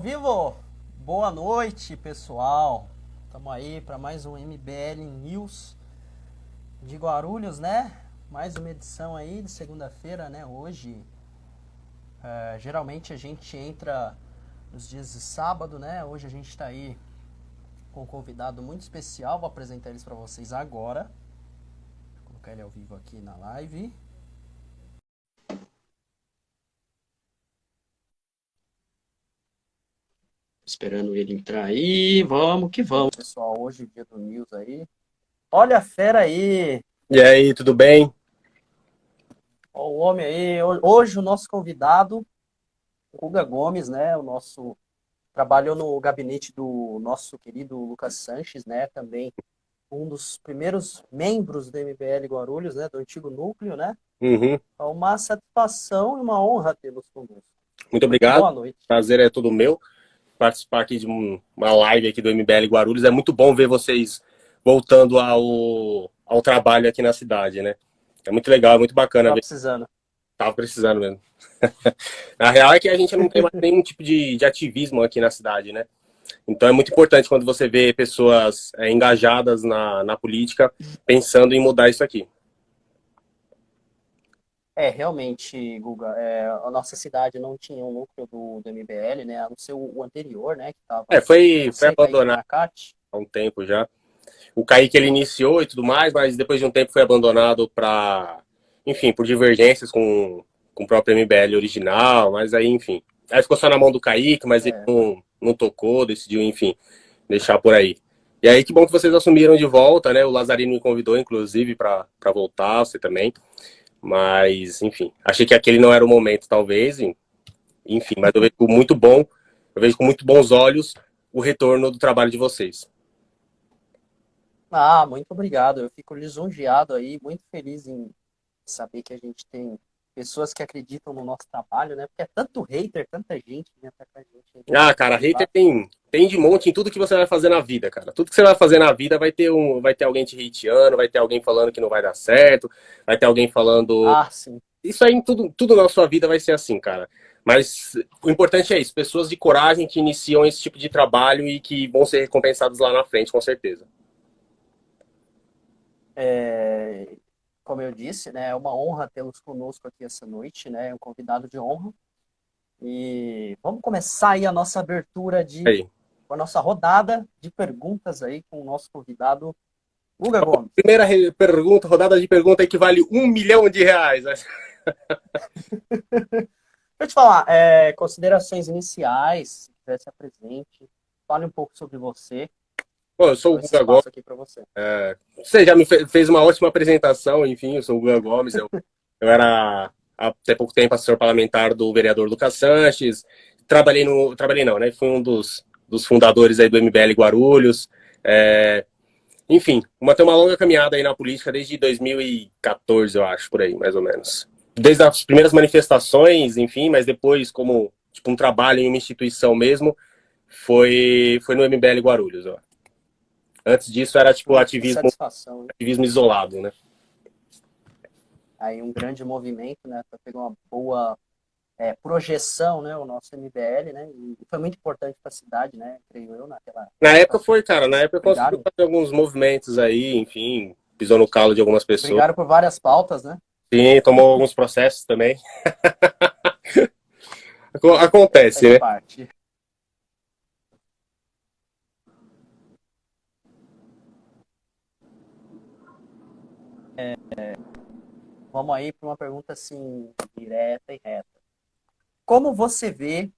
vivo? Boa noite, pessoal. Estamos aí para mais um MBL News de Guarulhos, né? Mais uma edição aí de segunda-feira, né? Hoje, geralmente a gente entra nos dias de sábado, né? Hoje a gente está aí com um convidado muito especial. Vou apresentar eles para vocês agora. Vou colocar ele ao vivo aqui na live. Esperando ele entrar aí. Vamos que vamos, pessoal. Hoje, dia do News aí. Olha a fera aí. E aí, tudo bem? Ó, o homem aí. Hoje o nosso convidado, Guga Gomes, né? O nosso trabalhou no gabinete do nosso querido Lucas Sanches, né? Também um dos primeiros membros do MBL Guarulhos, né? Do antigo núcleo, né? Uhum. É uma satisfação e uma honra tê-los conosco. Muito Muito obrigado. boa noite. Prazer é todo meu participar aqui de uma live aqui do MBL Guarulhos. É muito bom ver vocês voltando ao trabalho aqui na cidade, né? É muito legal, é muito bacana Tava ver. precisando. Tava precisando mesmo. A real é que a gente não tem mais nenhum tipo de ativismo aqui na cidade, né? Então é muito importante quando você vê pessoas engajadas na política pensando em mudar isso aqui. Realmente, Guga, a nossa cidade não tinha um núcleo do MBL, né? A não ser o anterior, né? Que tava Foi você, Kaique abandonado Nakati. há um tempo já. O Kaique ele iniciou e tudo mais, mas depois de um tempo foi abandonado para, enfim, por divergências com o próprio MBL original, mas aí, enfim. Aí ficou só na mão do Kaique, mas ele É, não tocou, decidiu, enfim, deixar por aí. E aí, que bom que vocês assumiram de volta, né? O Lazarino me convidou, inclusive, para voltar, você também. Mas, enfim, achei que aquele não era o momento, talvez, enfim, mas eu vejo muito bom, eu vejo com muito bons olhos o retorno do trabalho de vocês. Muito obrigado. Eu fico lisonjeado aí, muito feliz em saber que a gente tem pessoas que acreditam no nosso trabalho, né? Porque é tanto hater, tanta gente que vem até com a gente aí Ah, pra cara, hater ajudar. tem de monte em tudo que você vai fazer na vida, cara. Tudo que você vai fazer na vida vai ter alguém te hateando, vai ter alguém falando que não vai dar certo, vai ter alguém falando. Sim. Isso aí em tudo na sua vida vai ser assim, cara. Mas o importante é isso, pessoas de coragem que iniciam esse tipo de trabalho e que vão ser recompensadas lá na frente, com certeza. Como eu disse, né? É uma honra tê-los conosco aqui essa noite, né? Um convidado de honra. E vamos começar aí a nossa abertura Aí. a nossa rodada de perguntas aí com o nosso convidado, Guga Gomes. Primeira pergunta, rodada de pergunta aí que vale R$ 1 milhão. Deixa eu te falar, considerações iniciais, se quiser se apresente, fale um pouco sobre você. Bom, eu sou o Dou esse Guga Gomes. espaço aqui para você. Você já me fez uma ótima apresentação, enfim, eu sou o Guga Gomes, eu era há até pouco tempo assessor parlamentar do vereador Lucas Sanches, trabalhei não, né, fui um dos fundadores aí do MBL Guarulhos, enfim, tem uma longa caminhada aí na política desde 2014, eu acho, por aí, mais ou menos. Desde as primeiras manifestações, enfim, mas depois como tipo, um trabalho em uma instituição mesmo, foi no MBL Guarulhos, ó. Antes disso era tipo Que satisfação, hein? ativismo isolado, né? Aí um grande movimento, né? Para pegar uma boa projeção, né? O nosso MBL, né? E foi muito importante para a cidade, né? Creio eu, naquela Na época época. foi, cara, na Vocês época conseguiu brigaram, fazer alguns movimentos aí, enfim, pisou no calo de algumas pessoas. brigaram por várias pautas, né? Sim, tomou alguns processos também. Acontece, Faz né? parte. Vamos aí para uma pergunta assim, direta e reta. Como você vê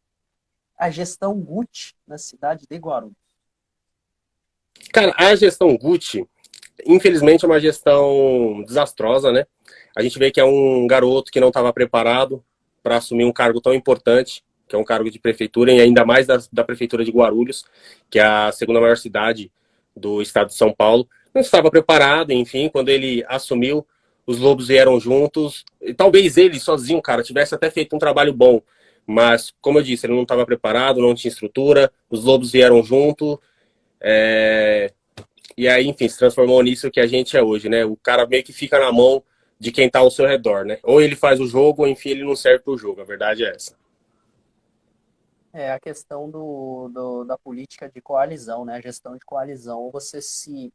a gestão Gucci na cidade de Guarulhos? Cara, a gestão Gucci, infelizmente, é uma gestão desastrosa, né? A gente vê que é um garoto que não estava preparado para assumir um cargo tão importante, que é um cargo de prefeitura, e ainda mais da prefeitura de Guarulhos, que é a segunda maior cidade do estado de São Paulo. Não estava preparado, enfim, quando ele assumiu, os lobos vieram juntos. E talvez ele sozinho, cara, tivesse até feito um trabalho bom, mas, como eu disse, ele não estava preparado, não tinha estrutura, os lobos vieram junto. E aí, enfim, se transformou nisso que a gente é hoje, né? O cara meio que fica na mão de quem tá ao seu redor, né? Ou ele faz o jogo, ou enfim, ele não serve pro jogo. A verdade é essa. É a questão da política de coalizão, né? A gestão de coalizão. Ou você se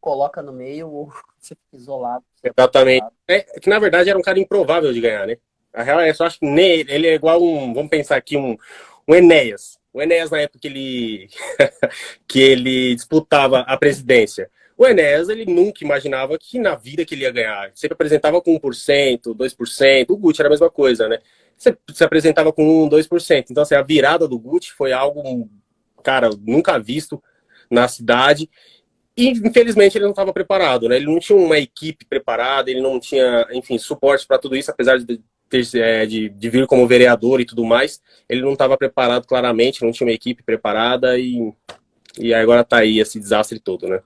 coloca no meio ou você fica isolado, você é Exatamente. boicotado. É que na verdade era um cara improvável de ganhar, né? A real é só acho que ele é igual vamos pensar aqui, um Enéas. O Enéas, na época que ele disputava a presidência. O Enéas, ele nunca imaginava que na vida que ele ia ganhar. Sempre apresentava com 1%, 2%. O Gucci era a mesma coisa, né? Você se apresentava com 1, 2%. Então, assim, a virada do Gucci foi algo, cara, nunca visto na cidade. E, infelizmente, ele não estava preparado, né? Ele não tinha uma equipe preparada, ele não tinha, enfim, suporte para tudo isso, apesar de vir como vereador e tudo mais. Ele não estava preparado, claramente, não tinha uma equipe preparada e agora está aí esse desastre todo, né?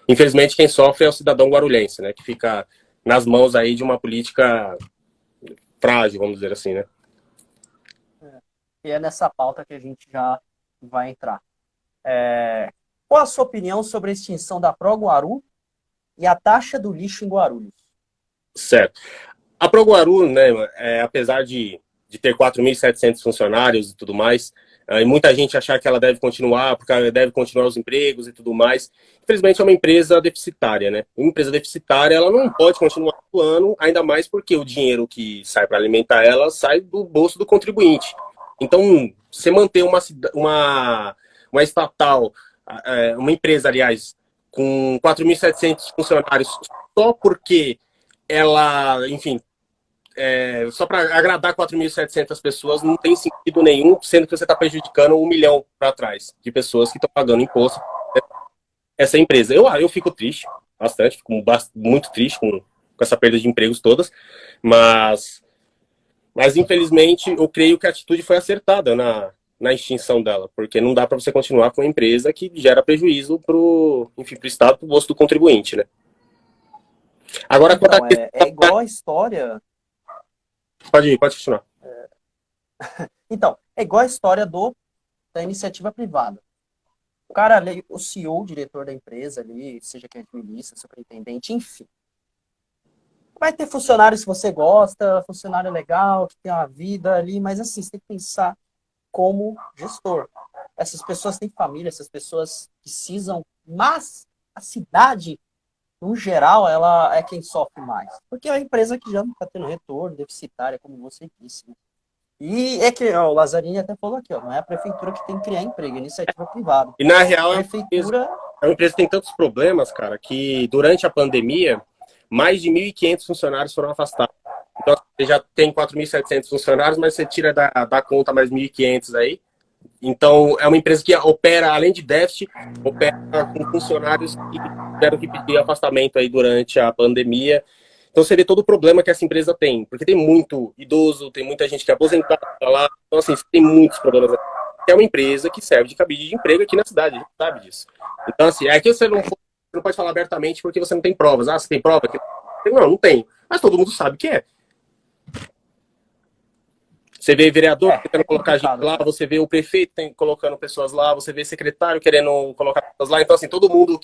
Infelizmente, quem sofre é o cidadão guarulhense, né? Que fica nas mãos aí de uma política frágil, vamos dizer assim, né? E é nessa pauta que a gente já vai entrar. Qual a sua opinião sobre a extinção da Proguaru e a taxa do lixo em Guarulhos? Certo. A Proguaru, né, apesar de ter 4.700 funcionários e tudo mais, e muita gente achar que ela deve continuar, porque ela deve continuar os empregos e tudo mais, infelizmente é uma empresa deficitária, né? Uma empresa deficitária, ela não pode continuar atuando, ainda mais porque o dinheiro que sai para alimentar ela sai do bolso do contribuinte. Então, você manter uma estatal, uma empresa, aliás, com 4.700 funcionários só porque ela, enfim, só para agradar 4.700 pessoas não tem sentido nenhum, sendo que você está prejudicando 1 milhão para trás de pessoas que estão pagando imposto essa empresa. Eu fico triste, bastante, fico muito triste com essa perda de empregos todas, mas infelizmente eu creio que a atitude foi acertada na extinção dela, porque não dá para você continuar com uma empresa que gera prejuízo para o Estado, para o bolso do contribuinte, né? Agora, então, é igual a história. Pode continuar. Então, é igual a história da iniciativa privada. O cara ali, o CEO, o diretor da empresa ali, seja quem administra, superintendente, enfim. Vai ter funcionário se você gosta, funcionário legal, que tem uma vida ali, mas assim, você tem que pensar como gestor. Essas pessoas têm família, essas pessoas precisam, mas a cidade, no geral, ela é quem sofre mais. Porque é uma empresa que já não está tendo retorno, deficitária, como você disse. E é que ó, o Lazzarini até falou aqui, ó, não é a prefeitura que tem que criar emprego, é iniciativa privada. E na A real prefeitura. é uma empresa que tem tantos problemas, cara, que durante a pandemia, mais de 1.500 funcionários foram afastados. Então, você já tem 4.700 funcionários, mas você tira da conta mais 1.500 aí. Então, é uma empresa que opera, além de déficit, opera com funcionários que tiveram que pedir afastamento aí durante a pandemia. Então, você vê todo o problema que essa empresa tem, porque tem muito idoso, tem muita gente que é aposentada lá. Então, assim, tem muitos problemas. É uma empresa que serve de cabide de emprego aqui na cidade, a gente sabe disso. Então, assim, aqui você não pode falar abertamente porque você não tem provas. Ah, você tem prova? Não tem. Mas todo mundo sabe que é. Você vê vereador tentando colocar gente lá, você vê o prefeito colocando pessoas lá, você vê secretário querendo colocar pessoas lá. Então, assim, todo mundo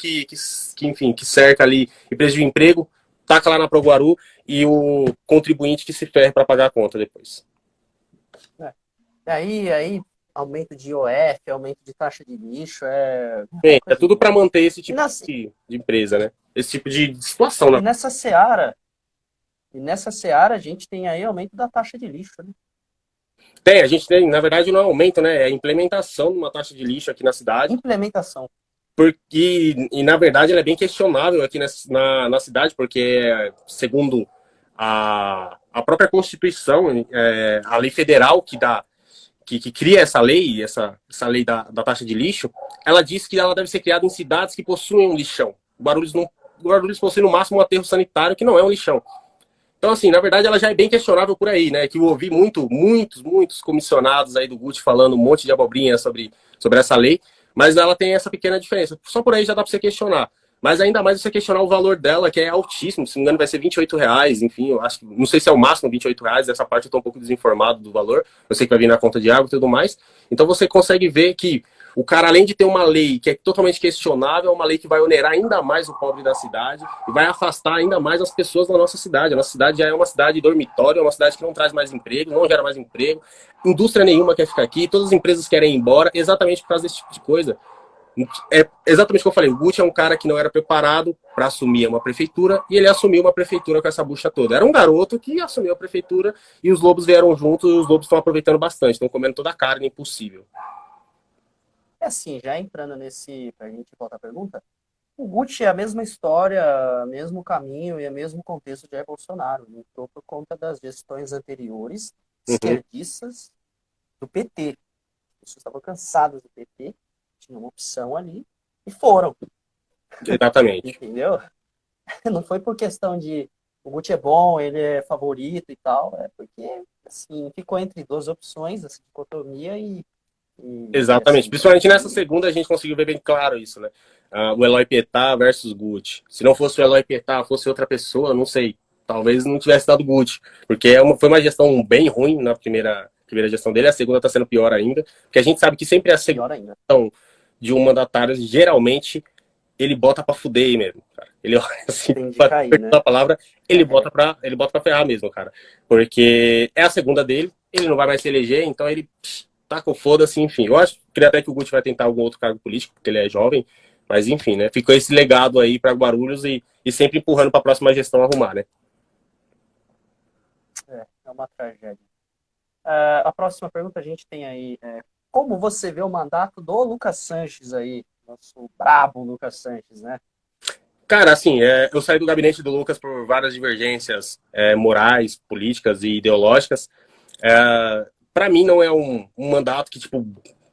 enfim, que cerca ali empresa de emprego, taca lá na Proguaru e o contribuinte que se ferra para pagar a conta depois. Aí, aumento de IOF, aumento de taxa de lixo, É tudo para manter esse tipo de empresa, né? Esse tipo de situação, né? E nessa seara a gente tem aí aumento da taxa de lixo, né? A gente tem, na verdade, não é aumento, né? É a implementação de uma taxa de lixo aqui na cidade. Implementação. E na verdade, ela é bem questionável aqui na cidade, porque, segundo a própria Constituição, a lei federal que cria essa lei, essa lei da taxa de lixo, ela diz que ela deve ser criada em cidades que possuem um lixão. Guarulhos possui no máximo um aterro sanitário que não é um lixão. Então, assim, na verdade, ela já é bem questionável por aí, né? Que eu ouvi muitos comissionados aí do Gucci falando um monte de abobrinha sobre essa lei, mas ela tem essa pequena diferença. Só por aí já dá para você questionar. Mas ainda mais você questionar o valor dela, que é altíssimo. Se não me engano, vai ser R$ 28, enfim, eu acho que não sei se é o máximo R$ 28, essa parte eu tô um pouco desinformado do valor. Eu sei que vai vir na conta de água e tudo mais. Então você consegue ver que O cara, além de ter uma lei que é totalmente questionável, é uma lei que vai onerar ainda mais o pobre da cidade e vai afastar ainda mais as pessoas da nossa cidade. A nossa cidade já é uma cidade dormitório, é uma cidade que não traz mais emprego, não gera mais emprego, indústria nenhuma quer ficar aqui, todas as empresas querem ir embora, exatamente por causa desse tipo de coisa. É exatamente o que eu falei. O Guti é um cara que não era preparado para assumir uma prefeitura e ele assumiu uma prefeitura com essa bucha toda. Era um garoto que assumiu a prefeitura e os lobos vieram juntos e os lobos estão aproveitando bastante, estão comendo toda a carne possível. É assim, já entrando nesse, pra gente voltar à pergunta, o Gucci é a mesma história, mesmo caminho e o mesmo contexto de Jair Bolsonaro. Ele entrou por conta das gestões anteriores, Uhum, esquerdistas, do PT. As pessoas estavam cansadas do PT, tinha uma opção ali, e foram, exatamente. entendeu? Não foi por questão de o Gucci é bom, ele é favorito e tal, é porque, assim, ficou entre duas opções, essa dicotomia e Exatamente. assim, Principalmente nessa e, segunda a gente conseguiu ver bem claro isso, né? O Eloy Pietá versus Guti. Se não fosse o Eloy Pietá, fosse outra pessoa, não sei. Talvez não tivesse dado Guti. Porque foi uma gestão bem ruim na primeira gestão dele, a segunda está sendo pior ainda. Porque a gente sabe que sempre a segunda pior ainda, gestão de um mandatário, geralmente, ele bota pra fuder mesmo, cara. Ele, assim, tem de cair, né? a palavra, ele bota pra ferrar mesmo, cara. Porque é a segunda dele, ele não vai mais se eleger, então ele tá com foda-se, enfim. Eu acho, queria até que o Guti vai tentar algum outro cargo político, porque ele é jovem, mas enfim, né? Ficou esse legado aí para Guarulhos e sempre empurrando para a próxima gestão arrumar, né? É uma tragédia. A próxima pergunta a gente tem aí, como você vê o mandato do Lucas Sanches aí, nosso brabo Lucas Sanches, né? Cara, assim, eu saí do gabinete do Lucas por várias divergências morais, políticas e ideológicas. Para mim, não é um mandato que, tipo,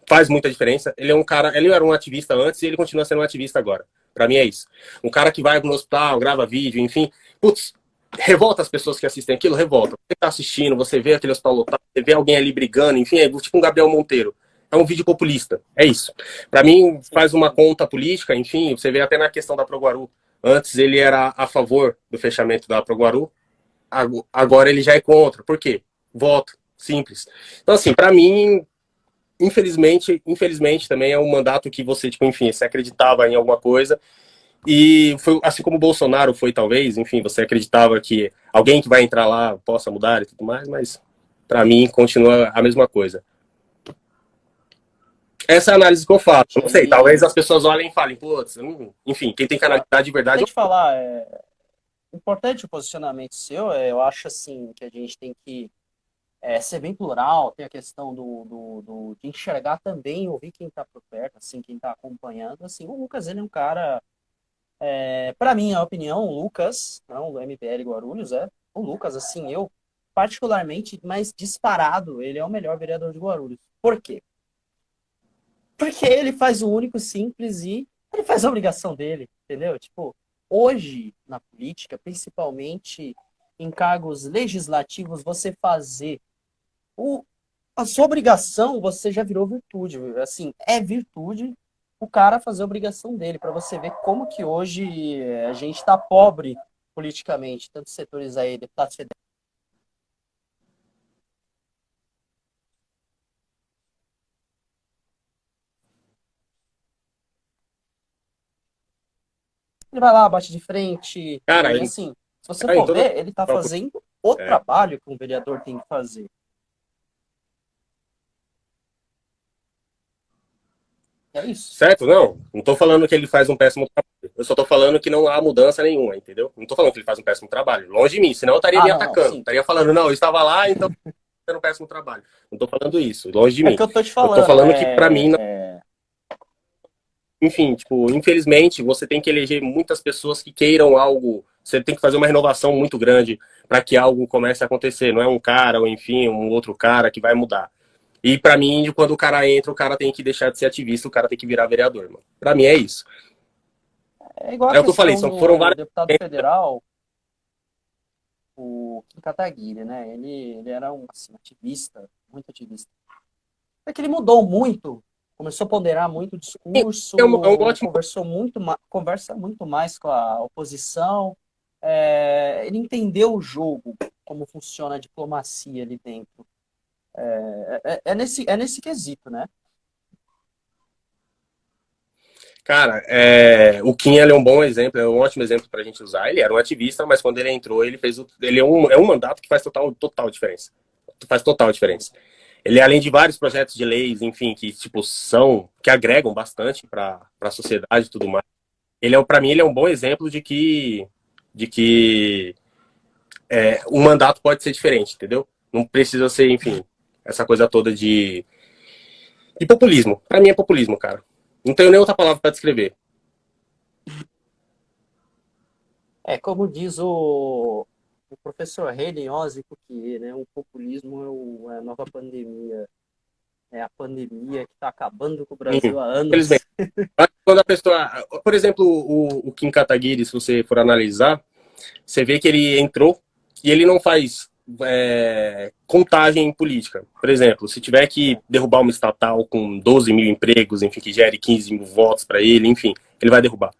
faz muita diferença. Ele é um cara, ele era um ativista antes e ele continua sendo um ativista agora. Para mim é isso. Um cara que vai no hospital, grava vídeo, enfim. Putz, revolta as pessoas que assistem aquilo, revolta. Você tá assistindo, você vê aquele hospital lotado, você vê alguém ali brigando, enfim, é tipo um Gabriel Monteiro. É um vídeo populista, é isso. Para mim, Sim, faz uma sim. conta política, enfim, você vê até na questão da Proguaru. Antes ele era a favor do fechamento da Proguaru, agora ele já é contra. Por quê? Voto, simples. Então, assim, para mim, infelizmente também é um mandato que você, tipo, enfim, você acreditava em alguma coisa e foi assim como o Bolsonaro foi, talvez, enfim, você acreditava que alguém que vai entrar lá possa mudar e tudo mais, mas para mim continua a mesma coisa. Essa é a análise que eu faço. Realmente, Não sei, talvez aí, as pessoas olhem e falem, putz, enfim, quem tem canalidade de até verdade. te falar, importante o posicionamento seu, eu acho assim, que a gente tem que ser bem plural, tem a questão de enxergar também, ouvir quem está por perto, assim, quem está acompanhando, assim, o Lucas, ele é um cara, para mim, a opinião, o Lucas, não, do MBL Guarulhos, o Lucas, assim, eu, particularmente, mais disparado, ele é o melhor vereador de Guarulhos. Por quê? Porque ele faz o único simples e ele faz a obrigação dele, entendeu? Tipo, hoje, na política, principalmente em cargos legislativos, você fazer o, a sua obrigação, você já virou virtude. Assim, é virtude o cara fazer a obrigação dele, para você ver como que hoje a gente está pobre politicamente, tantos setores aí, deputados federais. Ele vai lá, bate de frente, Cara, e ele assim, se você tá em for toda. ver, ele está fazendo o É, trabalho que um vereador tem que fazer. É isso. certo? Não. Não tô falando que ele faz um péssimo trabalho. Eu só tô falando que não há mudança nenhuma, entendeu? Não tô falando que ele faz um péssimo trabalho. Longe de mim, senão eu estaria Ah, me não, não, atacando. sim. Estaria falando, não, eu estava lá, então fazendo um péssimo trabalho. Não tô falando isso, longe de É mim. que eu tô te Eu tô falando, falando que, pra mim, enfim, tipo, infelizmente, você tem que eleger muitas pessoas que queiram algo. Você tem que fazer uma renovação muito grande para que algo comece a acontecer. Não é um cara, ou enfim, um outro cara que vai mudar. E pra mim, quando o cara entra, o cara tem que deixar de ser ativista, o cara tem que virar vereador, mano. Pra mim é isso. é igual a É o que eu falei, questão foram do várias. deputado federal, o Kim Kataguiri, né? Ele era um assim, ativista, muito ativista. É que ele mudou muito, começou a ponderar muito o É um discurso, ótimo. conversa muito mais com a oposição. Ele entendeu o jogo, como funciona a diplomacia ali dentro. É nesse quesito, né? Cara, o Kim ele é um bom exemplo, é um ótimo exemplo pra gente usar. Ele era um ativista, mas quando ele entrou, ele fez ele é um mandato que faz total diferença. Faz total diferença. Ele, além de vários projetos de leis, enfim, que tipo que agregam bastante para a sociedade e tudo mais. Para mim, ele é um bom exemplo de que um mandato pode ser diferente, entendeu? Não precisa ser, enfim, essa coisa toda de populismo. Para mim é populismo, cara. Não tenho nem outra palavra para descrever. Como diz o professor Renan Ozzy Cuquier, né? O populismo é a nova pandemia. É a pandemia que está acabando com o Brasil há Infelizmente. anos. Quando a pessoa. Por exemplo, o Kim Kataguiri, se você for analisar, você vê que ele entrou e ele não faz contagem política. Por exemplo, se tiver que derrubar uma estatal com 12 mil empregos, enfim, que gere 15 mil votos para ele, enfim, ele vai derrubar.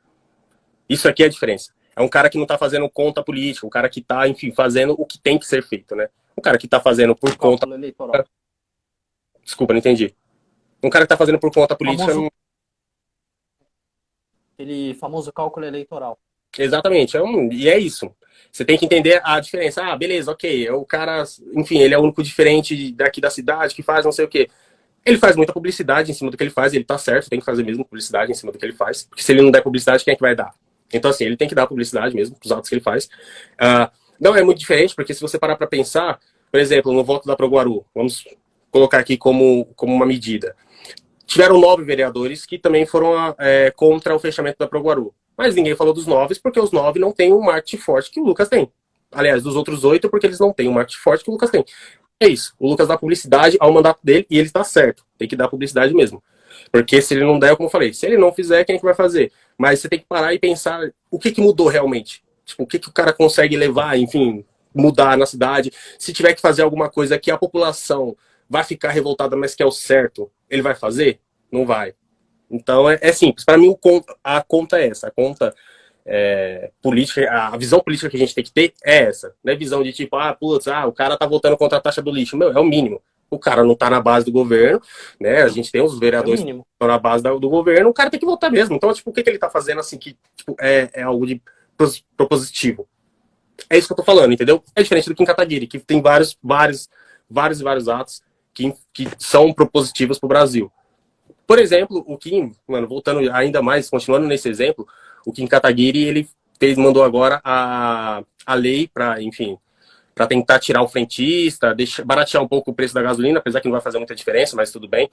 Isso aqui é a diferença. É um cara que não está fazendo conta política, um cara que está, enfim, fazendo o que tem que ser feito, né? Um cara que está fazendo por conta. Cálculo eleitoral. Desculpa, não entendi. Um cara que está fazendo por conta política. Famoso, aquele famoso cálculo eleitoral. Exatamente. E é isso. Você tem que entender a diferença. Ah, beleza, ok. O cara, enfim, ele é o único diferente daqui da cidade que faz não sei o quê. Ele faz muita publicidade em cima do que ele faz, ele tá certo, tem que fazer mesmo publicidade em cima do que ele faz. Porque se ele não der publicidade, quem é que vai dar? Então, assim, ele tem que dar publicidade mesmo pros atos que ele faz. Não é muito diferente, porque se você parar para pensar, por exemplo, no voto da Proguaru, vamos colocar aqui como uma medida. Tiveram 9 vereadores que também foram contra o fechamento da Proguaru. Mas ninguém falou dos 9, porque os 9 não têm o marketing forte que o Lucas tem. Aliás, dos outros 8, porque eles não têm o marketing forte que o Lucas tem. É isso. O Lucas dá publicidade ao mandato dele e ele está certo. Tem que dar publicidade mesmo. Porque se ele não der, como eu falei, se ele não fizer, quem é que vai fazer? Mas você tem que parar e pensar o que mudou realmente. Tipo, o que o cara consegue levar, enfim, mudar na cidade. Se tiver que fazer alguma coisa que a população vai ficar revoltada, mas que é o certo, ele vai fazer? Não vai. Então é simples. Para mim, a conta é essa. A conta política, a visão política que a gente tem que ter é essa. Não é visão de tipo, o cara tá votando contra a taxa do lixo. Meu, é o mínimo. O cara não tá na base do governo, né? A gente tem os vereadores que estão na base do governo, o cara tem que votar mesmo. Então, tipo, o que ele tá fazendo assim que tipo, é algo de propositivo? É isso que eu tô falando, entendeu? É diferente do Kim Kataguiri, que tem vários atos que são propositivos pro Brasil. Por exemplo, o Kim, mano, voltando ainda mais, continuando nesse exemplo, o Kim Kataguiri, ele mandou agora a lei para, enfim, para tentar tirar o frentista, baratear um pouco o preço da gasolina, apesar que não vai fazer muita diferença, mas tudo bem.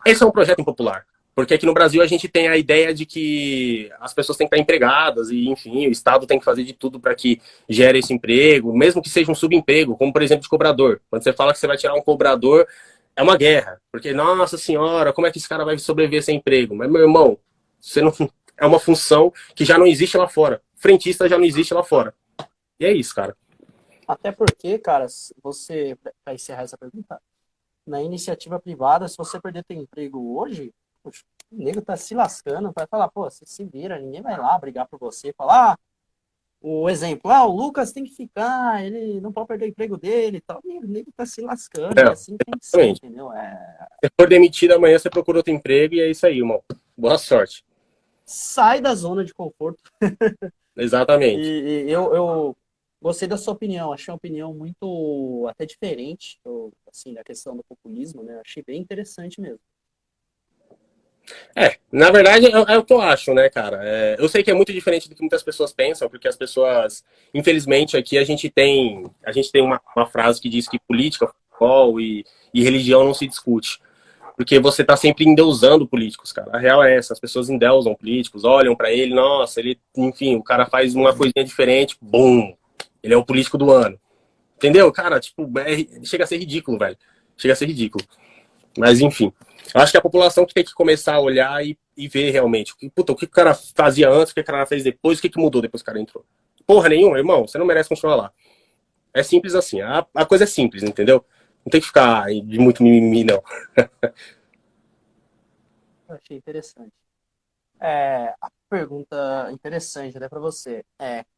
Esse é um projeto impopular. Porque aqui no Brasil a gente tem a ideia de que as pessoas têm que estar empregadas e, enfim, o Estado tem que fazer de tudo para que gere esse emprego, mesmo que seja um subemprego, como, por exemplo, de cobrador. Quando você fala que você vai tirar um cobrador, é uma guerra. Porque, nossa senhora, como é que esse cara vai sobreviver sem emprego? Mas, meu irmão, você não é uma função que já não existe lá fora. Frentista já não existe lá fora. E é isso, cara. Até porque, cara, você, para encerrar essa pergunta, na iniciativa privada, se você perder teu emprego hoje, poxa, o nego tá se lascando, vai falar, pô, você se vira, ninguém vai lá brigar por você, falar, o exemplo, o Lucas tem que ficar, ele não pode perder o emprego dele e tal, o nego tá se lascando, e assim tem que ser, entendeu? Se for demitido amanhã, você procura outro emprego e é isso aí, irmão. Boa sorte. Sai da zona de conforto. Exatamente. E eu gostei da sua opinião, achei uma opinião muito até diferente, assim, da questão do populismo, né? Achei bem interessante mesmo. Na verdade, é o que eu acho, né, cara? Eu sei que é muito diferente do que muitas pessoas pensam, porque as pessoas, infelizmente, aqui a gente tem uma frase que diz que política, futebol e religião não se discute. Porque você tá sempre endeusando políticos, cara. A real é essa, as pessoas endeusam políticos, olham para ele, nossa, ele, enfim, o cara faz uma coisinha diferente, bum, ele é o político do ano. Entendeu? Cara, tipo, chega a ser ridículo, velho. Chega a ser ridículo. Mas, enfim. Eu acho que a população que tem que começar a olhar e ver realmente. Puta, o que o cara fazia antes, o que o cara fez depois, o que mudou depois que o cara entrou. Porra nenhuma, irmão. Você não merece continuar lá. É simples assim. A coisa é simples, entendeu? Não tem que ficar de muito mimimi, não. Eu achei interessante. A pergunta interessante até para você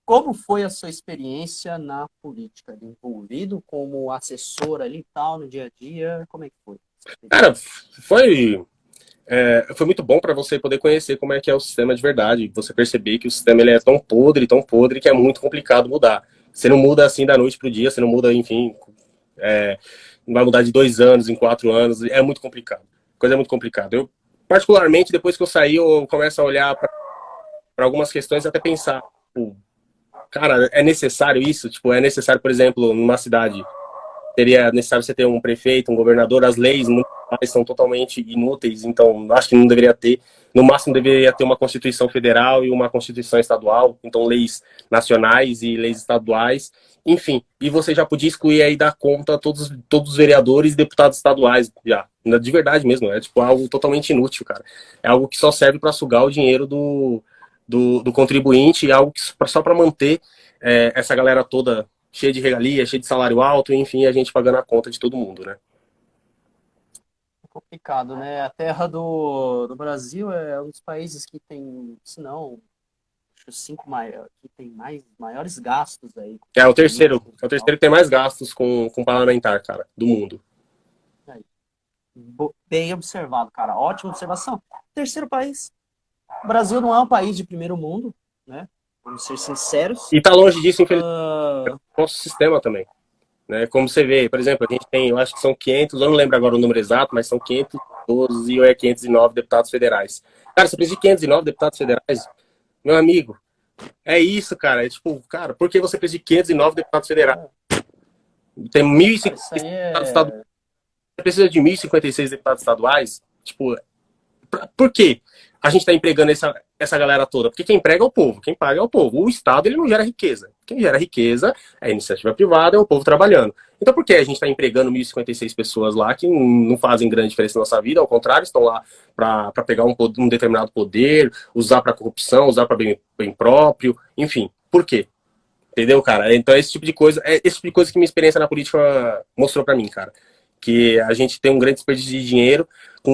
como foi a sua experiência na política? Envolvido como assessor ali e tal, no dia a dia? Como é que foi? Cara, foi. foi muito bom para você poder conhecer como é que é o sistema de verdade, você perceber que o sistema ele é tão podre que é muito complicado mudar. Você não muda assim da noite para o dia, você não muda, enfim, não vai mudar de 2 anos em 4 anos, é muito complicado. Coisa é muito complicada. Eu, particularmente, depois que eu saí, eu começo a olhar para algumas questões e até pensar, tipo, cara, é necessário isso? Tipo, é necessário, por exemplo, numa cidade seria necessário você ter um prefeito, um governador, as leis municipais são totalmente inúteis, então acho que não deveria ter. No máximo deveria ter uma Constituição Federal e uma Constituição Estadual, então leis nacionais e leis estaduais, enfim. E você já podia excluir aí da conta todos os vereadores e deputados estaduais, já. De verdade mesmo, é tipo algo totalmente inútil, cara. É algo que só serve para sugar o dinheiro do contribuinte, e algo que só para manter essa galera toda cheia de regalia, cheia de salário alto, enfim, a gente pagando a conta de todo mundo, né? É complicado, né? A terra do Brasil é um dos países que tem, se não, acho que os cinco maiores, que tem maiores gastos aí com É o terceiro, políticos é o e tal. terceiro que tem mais gastos com parlamentar, cara, do mundo. Aí, bem observado, cara. Ótima observação. Terceiro país. O Brasil não é um país de primeiro mundo, né? Vamos ser sinceros. E tá longe disso, infelizmente, Uh, do nosso sistema também, né? Como você vê, por exemplo, a gente tem, eu acho que são 500, eu não lembro agora o número exato, mas são 512 ou 509 deputados federais. Cara, você precisa de 509 deputados federais, meu amigo, é isso, cara. É tipo, cara, por que você precisa de 509 deputados federais? Tem cara, isso aí 1.056 deputados estaduais. é. Você precisa de 1.056 deputados estaduais? Tipo, por quê a gente está empregando essa galera toda? Porque quem emprega é o povo, quem paga é o povo. O Estado ele não gera riqueza. Quem gera riqueza é a iniciativa privada, é o povo trabalhando. Então por que a gente está empregando 1.056 pessoas lá que não fazem grande diferença na nossa vida? Ao contrário, estão lá para pegar um determinado poder, usar para corrupção, usar para bem próprio, enfim. Por quê? Entendeu, cara? Então, esse tipo de coisa que minha experiência na política mostrou para mim, cara. Que a gente tem um grande desperdício de dinheiro com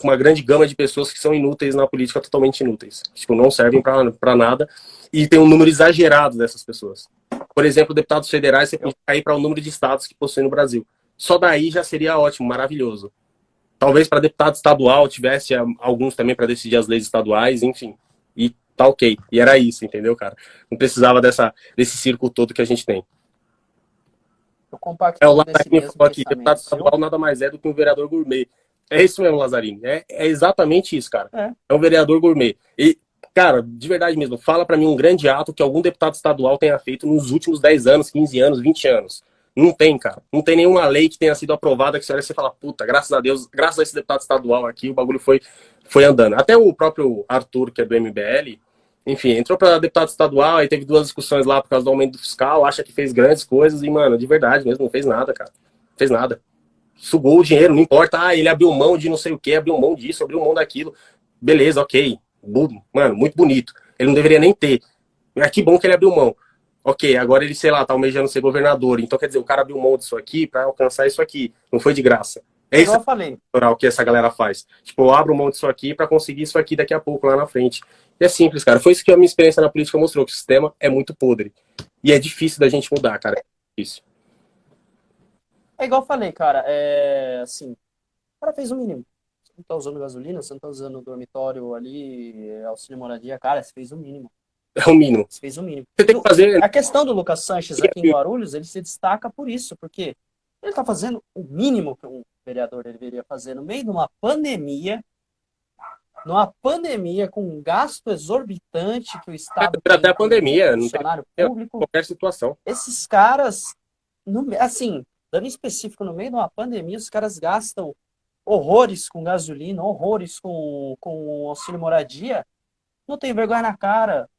uma grande gama de pessoas que são inúteis na política, totalmente inúteis. Tipo, não servem para nada. E tem um número exagerado dessas pessoas. Por exemplo, deputados federais, você pode cair para o número de estados que possui no Brasil. Só daí já seria ótimo, maravilhoso. Talvez para deputado estadual tivesse alguns também para decidir as leis estaduais, enfim. E tá ok. E era isso, entendeu, cara? Não precisava desse circo todo que a gente tem. Eu O compactuo desse Lazarini mesmo falou aqui, deputado pensamento seu. estadual nada mais é do que um vereador gourmet. É isso mesmo, Lazarini. É exatamente isso, cara. É. É um vereador gourmet. E, cara, de verdade mesmo, fala para mim um grande ato que algum deputado estadual tenha feito nos últimos 10 anos, 15 anos, 20 anos. Não tem, cara. Não tem nenhuma lei que tenha sido aprovada que você olha e você fala, puta, graças a Deus, graças a esse deputado estadual aqui, o bagulho foi andando. Até o próprio Arthur, que é do MBL, enfim, entrou para deputado estadual, aí teve 2 discussões lá por causa do aumento do fiscal, acha que fez grandes coisas e, mano, de verdade mesmo, não fez nada, cara. Não fez nada. Sugou o dinheiro, não importa, ele abriu mão de não sei o que, abriu mão disso, abriu mão daquilo. Beleza, ok. Mano, muito bonito. Ele não deveria nem ter. Mas que bom que ele abriu mão. Ok, agora ele, sei lá, tá almejando ser governador. Então, quer dizer, o cara abriu mão disso aqui para alcançar isso aqui. Não foi de graça. É É isso igual eu falei. que essa galera faz. Tipo, eu abro mão disso aqui para conseguir isso aqui daqui a pouco, lá na frente. E é simples, cara. Foi isso que a minha experiência na política mostrou, que o sistema é muito podre. E é difícil da gente mudar, cara. É difícil. É igual eu falei, cara. É assim, o cara fez o mínimo. Você não tá usando gasolina, você não tá usando dormitório ali, auxílio moradia, cara, você fez o mínimo. É o mínimo. Você fez o mínimo. Você tem que fazer. A questão do Lucas Sanches aqui em Guarulhos, ele se destaca por isso, porque ele está fazendo o mínimo que um vereador deveria fazer no meio de uma pandemia, numa pandemia com um gasto exorbitante que o Estado Até tem a com pandemia, não tem funcionário público. qualquer situação. Esses caras, assim, dando em específico, no meio de uma pandemia, os caras gastam horrores com gasolina, horrores com auxílio moradia, não tem vergonha na cara,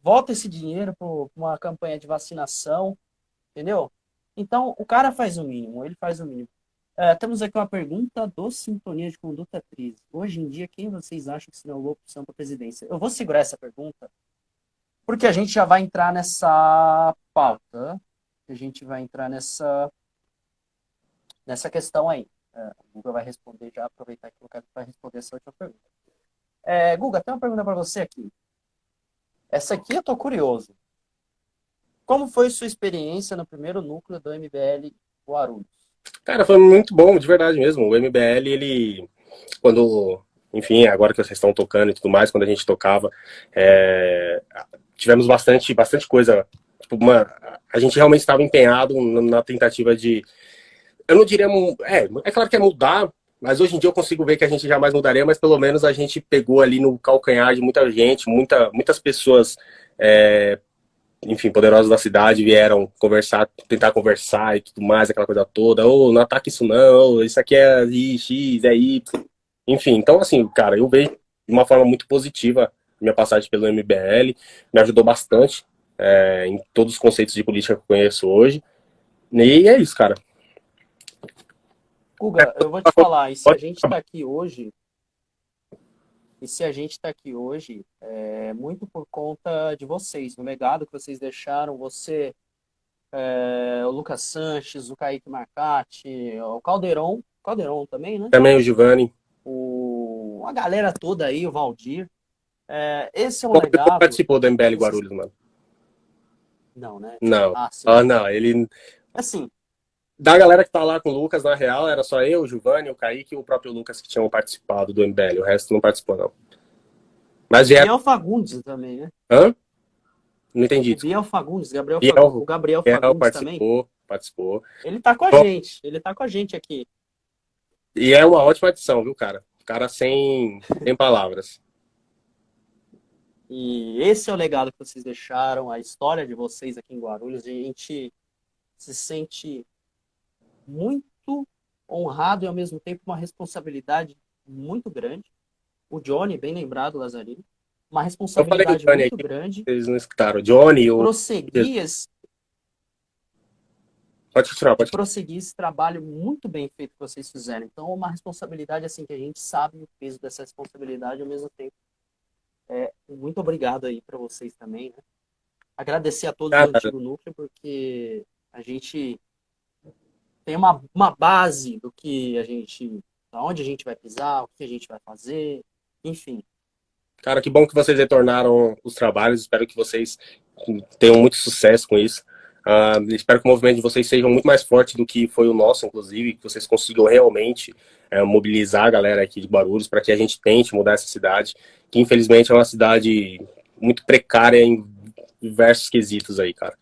volta esse dinheiro para uma campanha de vacinação, entendeu? Então, o cara faz o mínimo, ele faz o mínimo. Temos aqui uma pergunta do Sintonia de Conduta Cris. Hoje em dia, quem vocês acham que seria uma boa opção para a presidência? Eu vou segurar essa pergunta, porque a gente já vai entrar nessa pauta, a gente vai entrar nessa questão aí. O Guga vai responder já, aproveitar que o cara vai responder essa última pergunta. Guga, tem uma pergunta para você aqui. Essa aqui eu tô curioso. Como foi sua experiência no primeiro núcleo do MBL Guarulhos? Cara, foi muito bom, de verdade mesmo. O MBL, ele quando, enfim, agora que vocês estão tocando e tudo mais, quando a gente tocava, é, tivemos bastante coisa. Tipo, a gente realmente estava empenhado na tentativa de, eu não diria, é claro que é mudar, mas hoje em dia eu consigo ver que a gente jamais mudaria, mas pelo menos a gente pegou ali no calcanhar de muita gente, muitas pessoas, é, enfim, poderosas da cidade vieram conversar, tentar conversar e tudo mais, aquela coisa toda. Ô, não ataque isso não, isso aqui é X, é Y. Enfim, então assim, cara, eu vejo de uma forma muito positiva minha passagem pelo MBL, me ajudou bastante em todos os conceitos de política que eu conheço hoje. E é isso, cara. Guga, eu vou te falar, e se a gente está aqui hoje, é muito por conta de vocês, do legado que vocês deixaram, você, o Lucas Sanches, o Kaique Marcati, o Caldeirão também, né? Também o Giovanni. A galera toda aí, o Valdir. Esse é um Qual legado. participou do MBL Guarulhos, mano? Não, né? Não. Ah, sim. Não, ele... Assim, Da galera que tá lá com o Lucas, na real, era só eu, o Giovanni, o Kaique e o próprio Lucas que tinham participado do MBL. O resto não participou, não. Mas vieram... Biel Fagundes também, né? Hã? Não entendi. O Biel Fagundes, Biel, o Gabriel Fagundes participou. Ele tá com a gente, aqui. E é uma ótima adição, viu, cara? Cara sem palavras. E esse é o legado que vocês deixaram, a história de vocês aqui em Guarulhos. A gente se sente muito honrado e, ao mesmo tempo, uma responsabilidade muito grande. O Johnny, bem lembrado, Lazarino, uma responsabilidade muito grande. Eles não escutaram. Johnny, prosseguir esse trabalho muito bem feito que vocês fizeram. Então, uma responsabilidade assim que a gente sabe o peso dessa responsabilidade, ao mesmo tempo. Muito obrigado aí para vocês também, né? Agradecer a todos do Antigo Núcleo, porque a gente tem uma base do que da onde a gente vai pisar, o que a gente vai fazer, enfim. Cara, que bom que vocês retornaram os trabalhos. Espero que vocês tenham muito sucesso com isso. Espero que o movimento de vocês seja muito mais forte do que foi o nosso, inclusive, que vocês consigam realmente mobilizar a galera aqui de Guarulhos para que a gente tente mudar essa cidade, que infelizmente é uma cidade muito precária em diversos quesitos aí, cara.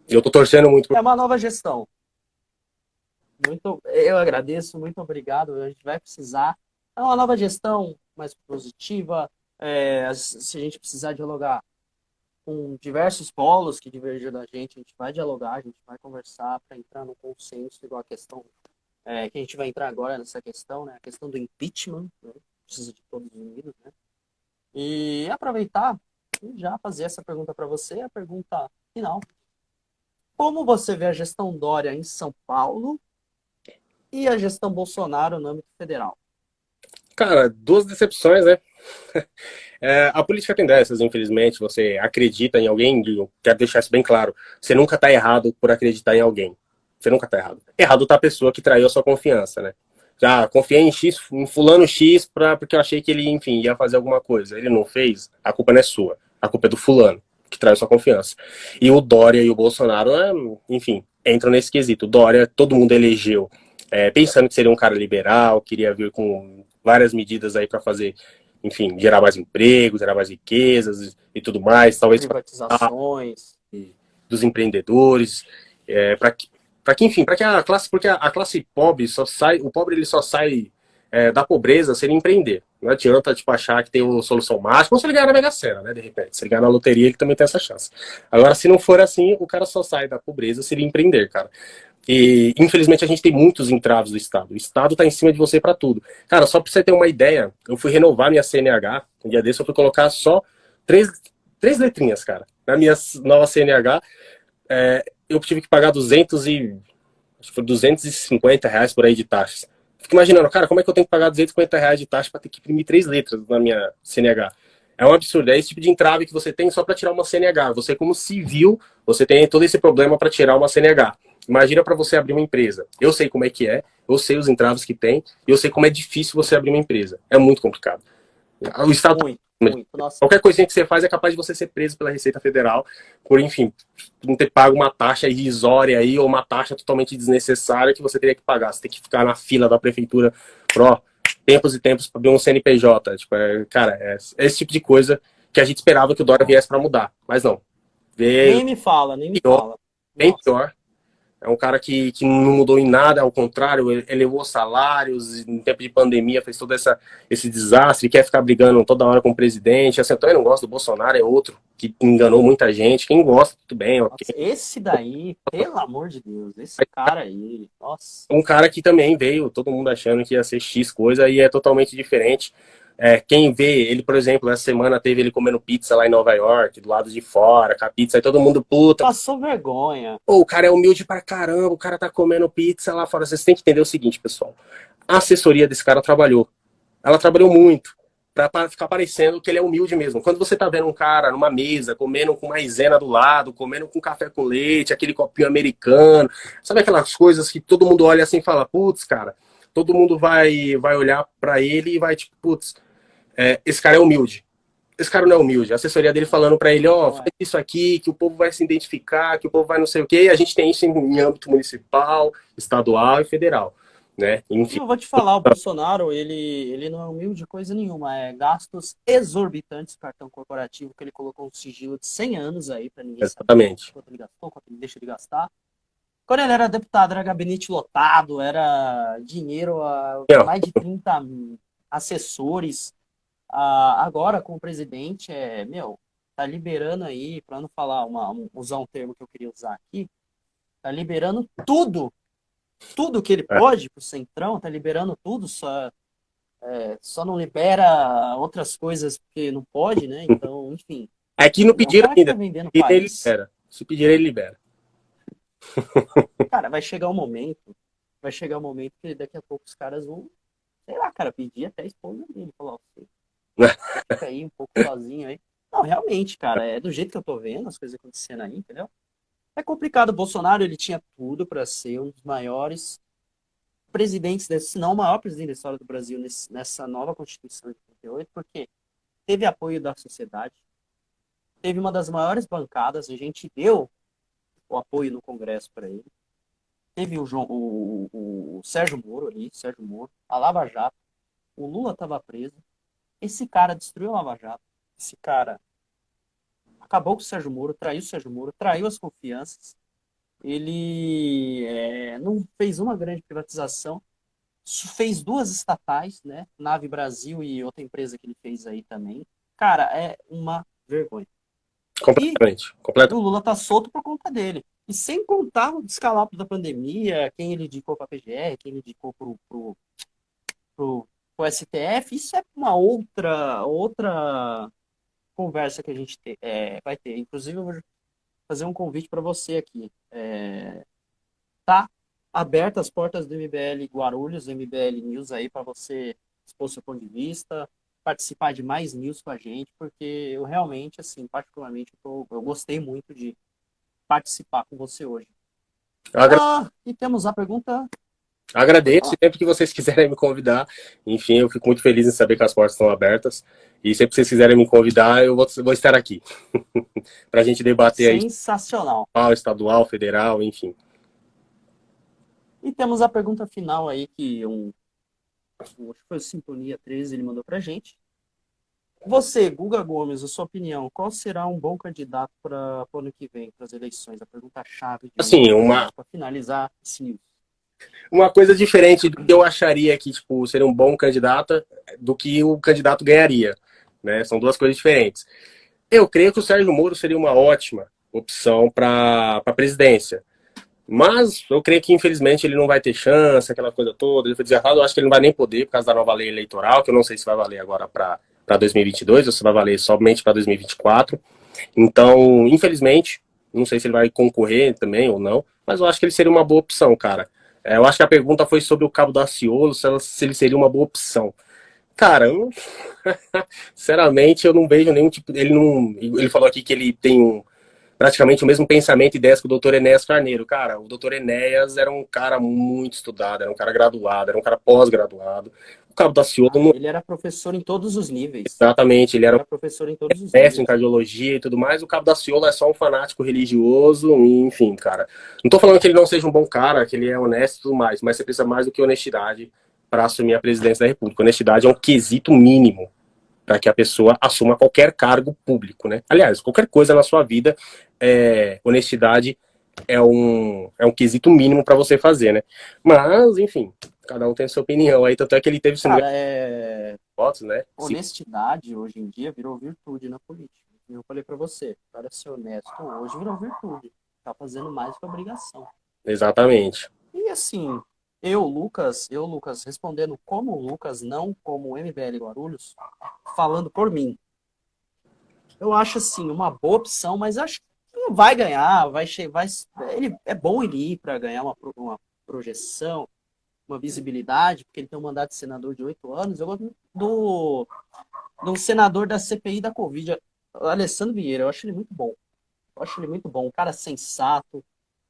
Eu tô torcendo muito. É uma nova gestão. Eu agradeço, muito obrigado. A gente vai precisar. É uma nova gestão mais positiva. Se a gente precisar dialogar com diversos polos que divergem da gente, a gente vai dialogar, a gente vai conversar para entrar no consenso, igual a questão que a gente vai entrar agora nessa questão, né? A questão do impeachment, né? Precisa de todos unidos, né? E aproveitar e já fazer essa pergunta para você, a pergunta final. Como você vê a gestão Dória em São Paulo e a gestão Bolsonaro no âmbito federal? Cara, duas decepções, né? A política tem dessas, infelizmente. Você acredita em alguém, eu quero deixar isso bem claro. Você nunca tá errado por acreditar em alguém. Você nunca tá errado. Errado tá a pessoa que traiu a sua confiança, né? Já confiei em fulano X porque eu achei que ele, enfim, ia fazer alguma coisa. Ele não fez, a culpa não é sua. A culpa é do fulano, que traiu sua confiança. E o Dória e o Bolsonaro, enfim, entram nesse quesito. O Dória, todo mundo elegeu pensando que seria um cara liberal, queria vir com várias medidas aí para fazer, enfim, gerar mais empregos, gerar mais riquezas e tudo mais, talvez privatizações dos empreendedores, porque a classe pobre o pobre ele só sai da pobreza se ele empreender. Não adianta tipo achar que tem uma solução mágica, ou se ele ganhar na Mega Sena, né, de repente. Se ele ganhar na loteria, ele também tem essa chance. Agora, se não for assim, o cara só sai da pobreza se ele empreender, cara. E, infelizmente, a gente tem muitos entraves do Estado. O Estado tá em cima de você para tudo. Cara, só pra você ter uma ideia, eu fui renovar minha CNH, um dia desse eu fui colocar só três letrinhas, cara. Na minha nova CNH, eu tive que pagar acho que foi R$250 por aí de taxas. Fico imaginando, cara, como é que eu tenho que pagar R$250 de taxa para ter que imprimir 3 letras na minha CNH? É um absurdo, é esse tipo de entrave que você tem só para tirar uma CNH. Você, como civil, você tem todo esse problema para tirar uma CNH. Imagina para você abrir uma empresa. Eu sei como é que é, eu sei os entraves que tem, e eu sei como é difícil você abrir uma empresa. É muito complicado. O Estado muito. Nossa, Qualquer coisinha que você faz é capaz de você ser preso pela Receita Federal por, enfim, não ter pago uma taxa irrisória aí ou uma taxa totalmente desnecessária que você teria que pagar. Você tem que ficar na fila da prefeitura por, ó, tempos e tempos para abrir um CNPJ. Tipo, cara, é esse tipo de coisa que a gente esperava que o Dória viesse para mudar. Mas não. Veio nem me fala, nem me pior, fala. bem Nossa. pior. É um cara que não mudou em nada, ao contrário, ele elevou salários, em tempo de pandemia fez todo esse desastre, quer ficar brigando toda hora com o presidente. Assim, eu também não gosto do Bolsonaro, é outro que enganou muita gente. Quem gosta, tudo bem, ok. Nossa, esse daí, pelo amor de Deus, esse cara aí, nossa. Um cara que também veio, todo mundo achando que ia ser X coisa, e é totalmente diferente. Quem vê ele, por exemplo, essa semana teve ele comendo pizza lá em Nova York, do lado de fora, com a pizza, e todo mundo, puta, Passou vergonha. pô, o cara é humilde pra caramba, o cara tá comendo pizza lá fora. Vocês têm que entender o seguinte, pessoal. A assessoria desse cara trabalhou. Ela trabalhou muito pra ficar parecendo que ele é humilde mesmo. Quando você tá vendo um cara numa mesa, comendo com maisena do lado, comendo com café com leite, aquele copinho americano, sabe aquelas coisas que todo mundo olha assim e fala, putz, cara, todo mundo vai olhar pra ele e vai tipo, putz, esse cara é humilde. Esse cara não é humilde. A assessoria dele falando para ele, ó, Não faz é. isso aqui, que o povo vai se identificar, que o povo vai não sei o quê. E a gente tem isso em âmbito municipal, estadual e federal, né? E Enfim, eu vou te falar, o Bolsonaro, ele não é humilde de coisa nenhuma. É gastos exorbitantes no cartão corporativo, que ele colocou um sigilo de 100 anos aí, para ninguém saber exatamente. quanto ele gastou, quanto ele deixa de gastar. Quando ele era deputado, era gabinete lotado, era dinheiro a Não, mais de 30 assessores. Agora, com o presidente, tá liberando aí, para não falar, usar um termo que eu queria usar aqui, tá liberando tudo que ele é. pode pro Centrão, tá liberando tudo, só não libera outras coisas porque não pode, né? Então, enfim, Aqui não ele é um pediram cara que tá ainda. vendendo o Se pedir, ele país. libera. Se pedir, ele libera. Cara, vai chegar um momento que daqui a pouco os caras vão, sei lá, cara, pedir até a esposa dele, falar, ó, você fica aí um pouco sozinho aí. Não, realmente, cara, é do jeito que eu tô vendo as coisas acontecendo aí, entendeu? É complicado. O Bolsonaro, ele tinha tudo para ser um dos maiores presidentes, se não o maior presidente da história do Brasil nessa nova Constituição de 88, porque teve apoio da sociedade, teve uma das maiores bancadas, a gente deu o apoio no Congresso para ele, teve o Sérgio Moro ali, Sérgio Moro, a Lava Jato, o Lula estava preso, esse cara destruiu a Lava Jato, esse cara acabou com o Sérgio Moro, traiu o Sérgio Moro, traiu as confianças, ele não fez uma grande privatização, fez duas estatais, né? Nave Brasil e outra empresa que ele fez aí também. Cara, é uma vergonha. E Completamente. o Completamente. Lula tá solto por conta dele. E sem contar o descalabro da pandemia, quem ele indicou para a PGR, quem ele indicou pro STF, isso é uma outra conversa que a gente vai ter. Inclusive, eu vou fazer um convite para você aqui. Tá abertas as portas do MBL Guarulhos, do MBL News aí, para você expor seu ponto de vista, participar de mais news com a gente, porque eu realmente, assim, particularmente, eu gostei muito de participar com você hoje. Eu agra- E temos a pergunta. Pode Agradeço, falar. e sempre que vocês quiserem me convidar. Enfim, eu fico muito feliz em saber que as portas estão abertas. E sempre que vocês quiserem me convidar, eu vou estar aqui. Para a gente debater aí Sensacional. estadual, federal, enfim. E temos a pergunta final aí que acho que foi o Sintonia 13, ele mandou pra gente. Você, Guga Gomes, a sua opinião, qual será um bom candidato para o ano que vem, para as eleições? A pergunta-chave de hoje, Assim, para finalizar esse news. uma coisa diferente do que eu acharia que tipo, seria um bom candidato do que o candidato ganharia. Né? São duas coisas diferentes. Eu creio que o Sérgio Moro seria uma ótima opção para a presidência. Mas eu creio que, infelizmente, ele não vai ter chance, aquela coisa toda. Ele foi desgarrado, eu acho que ele não vai nem poder por causa da nova lei eleitoral, que eu não sei se vai valer agora para 2022 ou se vai valer somente para 2024. Então, infelizmente, não sei se ele vai concorrer também ou não, mas eu acho que ele seria uma boa opção, cara. Eu acho que a pergunta foi sobre o Cabo Daciolo, se ele seria uma boa opção. Cara, eu não... sinceramente, eu não vejo nenhum tipo. Ele não. Ele falou aqui que ele tem praticamente o mesmo pensamento e ideias que o doutor Enéas Carneiro. Cara, o doutor Enéas era um cara muito estudado, era um cara graduado, era um cara pós-graduado. Cabo Daciolo não... Ele era professor em todos os níveis. Exatamente, ele Ele era era professor em todos os mestre em níveis. cardiologia e tudo mais. O Cabo Daciolo é só um fanático religioso, enfim, cara. Não tô falando que ele não seja um bom cara, que ele é honesto e tudo mais, mas você precisa mais do que honestidade para assumir a presidência da República. Honestidade é um quesito mínimo para que a pessoa assuma qualquer cargo público, né? Aliás, qualquer coisa na sua vida, honestidade é um quesito mínimo para você fazer, né? Mas, enfim, cada um tem a sua opinião aí, tanto é que ele teve, se não me Cara, engano, votos, né? honestidade hoje em dia virou virtude na política. Eu falei pra você, para ser honesto, hoje virou virtude. Tá fazendo mais que obrigação. Exatamente. E assim, Lucas, respondendo como Lucas, não como MBL Guarulhos, falando por mim. Eu acho assim uma boa opção, mas acho que não vai ganhar, ele é bom ele ir para ganhar uma projeção, uma visibilidade, porque ele tem um mandato de senador de 8 anos. Eu gosto do senador da CPI da Covid, Alessandro Vieira. Eu acho ele muito bom. Eu acho ele muito bom, um cara sensato.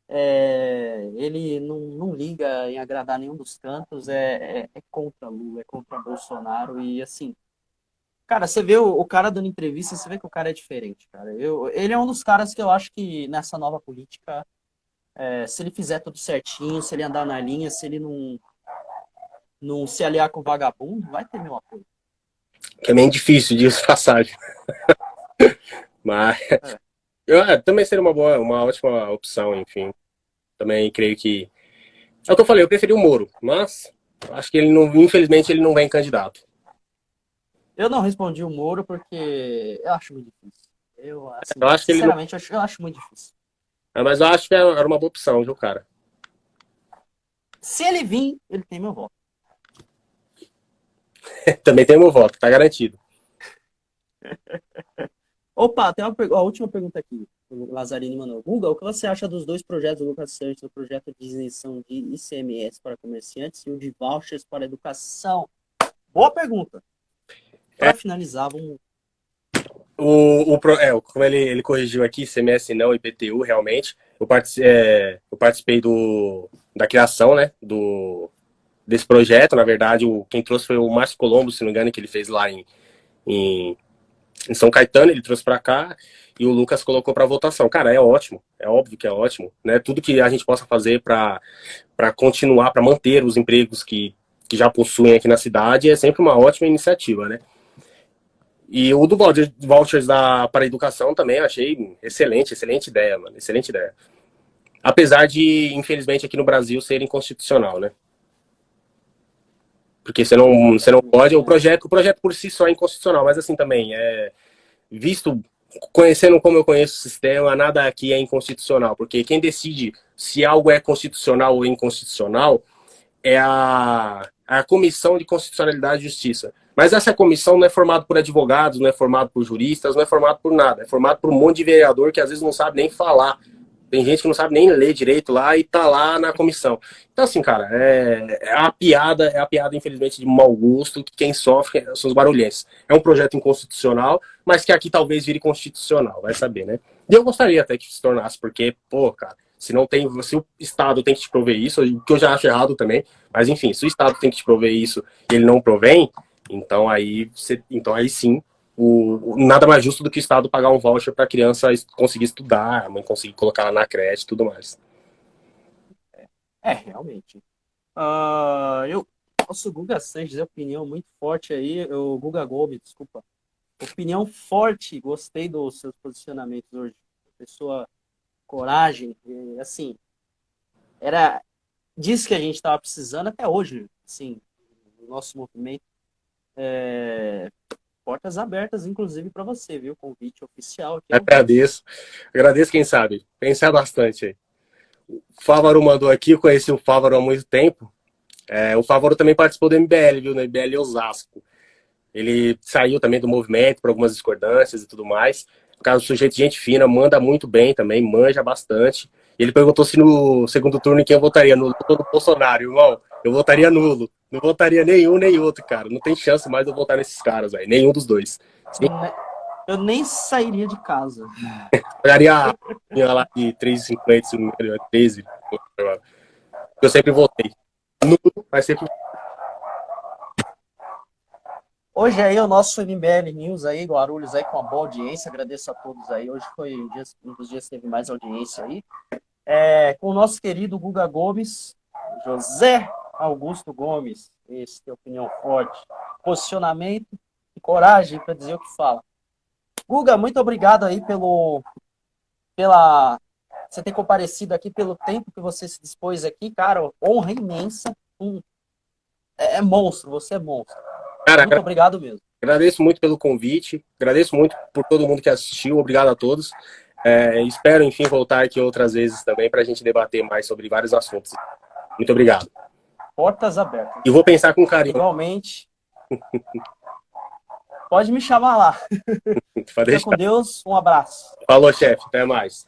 Ele não liga em agradar nenhum dos cantos, é contra Lula, é contra Bolsonaro, e assim, cara, você vê o cara dando entrevista, você vê que o cara é diferente, cara. Ele é um dos caras que eu acho que nessa nova política, se ele fizer tudo certinho, se ele andar na linha, se ele não se aliar com o vagabundo, vai ter meu apoio. Que é bem difícil de passagem. Mas também seria uma ótima opção, enfim. Também creio que. É o que eu falei, eu preferi o Moro, mas acho que ele não, infelizmente, ele não vem candidato. Eu não respondi o Moro porque eu acho muito difícil. Assim, Eu acho que ele não. sinceramente, eu acho muito difícil. Mas eu acho que era uma boa opção, viu, cara? Se ele vir, ele tem meu voto. Também tem o meu voto, tá garantido. Opa, tem a última pergunta aqui. O Lazzarini mandou. Guga, o que você acha dos dois projetos do Lucas Santos, o projeto de isenção de ICMS para comerciantes e o de vouchers para educação? Boa pergunta. Para finalizar, vamos... Como ele corrigiu aqui, CMS não, IPTU, realmente. Eu participei da criação, né, desse projeto. Na verdade, quem trouxe foi o Márcio Colombo, se não me engano, que ele fez lá em São Caetano, ele trouxe para cá e o Lucas colocou para votação. Cara, é ótimo, é óbvio que é ótimo, né? Tudo que a gente possa fazer para continuar, para manter os empregos que já possuem aqui na cidade é sempre uma ótima iniciativa, né? E o do vouchers para a educação também eu achei excelente ideia, mano, excelente ideia. Apesar de, infelizmente, aqui no Brasil ser inconstitucional, né? Porque você não pode, o projeto por si só é inconstitucional, mas assim também, conhecendo como eu conheço o sistema, nada aqui é inconstitucional, porque quem decide se algo é constitucional ou inconstitucional é a Comissão de Constitucionalidade e Justiça. Mas essa comissão não é formada por advogados, não é formada por juristas, não é formada por nada. É formada por um monte de vereador que às vezes não sabe nem falar. Tem gente que não sabe nem ler direito lá e tá lá na comissão. Então, assim, cara, é a piada, infelizmente, de mau gosto, que quem sofre são os barulhenses. É um projeto inconstitucional, mas que aqui talvez vire constitucional, vai saber, né? E eu gostaria até que se tornasse, porque, pô, cara, se o Estado tem que te prover isso, o que eu já acho errado também, mas enfim, se o Estado tem que te prover isso e ele não provém, então aí sim, nada mais justo do que o Estado pagar um voucher para a criança conseguir estudar, a mãe conseguir colocar ela na creche e tudo mais. Realmente. Nossa, o Guga Sanches, opinião muito forte aí. O Guga Gomes, desculpa. Opinião forte, gostei dos seus posicionamentos hoje. Pessoa, coragem, assim, era disso que a gente estava precisando até hoje, assim, no nosso movimento. Portas abertas, inclusive, para você, viu? Convite oficial aqui. Agradeço quem sabe. Pensar bastante aí. O Fávaro mandou aqui, eu conheci o Fávaro há muito tempo. O Fávaro também participou do MBL, viu? No MBL Osasco. Ele saiu também do movimento por algumas discordâncias e tudo mais. O cara é um sujeito de gente fina, manda muito bem também, manja bastante. E ele perguntou se no segundo turno quem eu votaria, no Lula ou no Bolsonaro. Irmão, eu votaria nulo. Não votaria nenhum nem outro, cara. Não tem chance mais de eu votar nesses caras, velho. Nenhum dos dois. Sim. Eu nem sairia de casa. Pagaria a lá de 3,50, 13. Eu sempre votei. Nulo, mas sempre. Hoje aí o nosso MBL News aí, Guarulhos aí com uma boa audiência, agradeço a todos aí. Hoje foi um dos dias que teve mais audiência aí. Com o nosso querido Guga Gomes, José Augusto Gomes, esse tem opinião forte, posicionamento e coragem para dizer o que fala. Guga, muito obrigado aí pela você ter comparecido aqui, pelo tempo que você se dispôs aqui, cara, honra imensa. É monstro, você é monstro. Cara, muito obrigado mesmo. Agradeço muito pelo convite, agradeço muito por todo mundo que assistiu, obrigado a todos. Espero, enfim, voltar aqui outras vezes também para a gente debater mais sobre vários assuntos. Muito obrigado. Portas abertas. E vou pensar com carinho. Igualmente. Pode me chamar lá. Fica com Deus, um abraço. Falou, chefe, até mais.